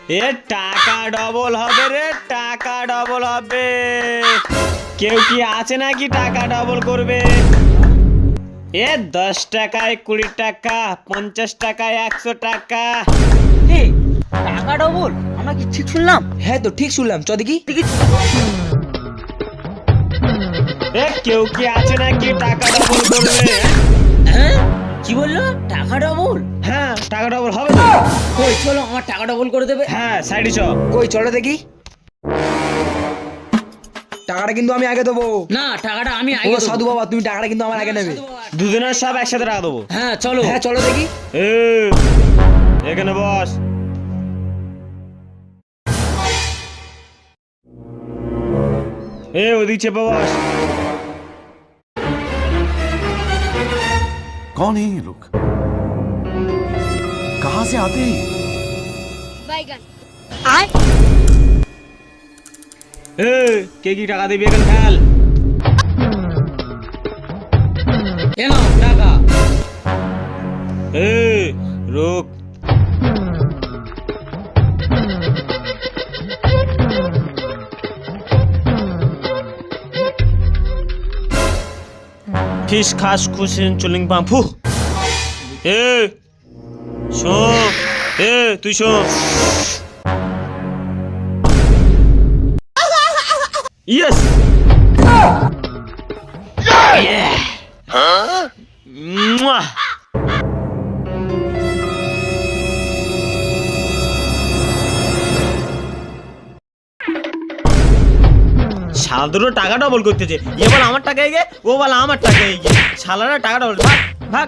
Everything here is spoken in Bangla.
এ টাকা ডবল হবে রে, টাকা ডবল হবে। কেউ কি আছে নাকি টাকা ডবল করবে? এ 10 টাকায় 20 টাকা, 50 টাকায় 100 টাকা। টাকা ডবল? আমরা কি ঠিক শুনলাম? হ্যাঁ তো ঠিক শুনলাম, চ দেখি। এ কেউ কি আছে নাকি টাকা ডবল করবে? হ্যাঁ কি বললো? টাকা ডবল? হ্যাঁ টাকা ডবল হবে তো। কই চলো, আমার টাকা ডবল করে দেবে। হ্যাঁ সাইডে চ। কই চলো দেখি। টাকাটা কিন্তু আমি আগে দেবো। না, টাকাটা আমি ও আগে দেবো। সাধু বাবা, তুমি টাকাটা কিন্তু আমার আগে নেবে। সাধু বাবা। দুজনের সব একসাথে টাকা দেবো। হ্যাঁ চলো। হ্যাঁ চলো দেখি। এ এখানে বস। এ ওদিক চেপে বস। कौन है ये लोग? कहां से आते हैं? बैगन এ কে কি টাকা দিবি এখানে খেয়াল। এ নাও টাকা। এ রোক। ফিস খাস খুশিন চুলিং পাম ফু। এ শো, এ তুই শো। ইয়েস মুয়া। সাধারণ টাকা ডবল করতেছে, এ বল আমার টাকা এগে, ও বল আমার টাকা এগে, শালারা টাকা ডবল। ভাগ ভাগ।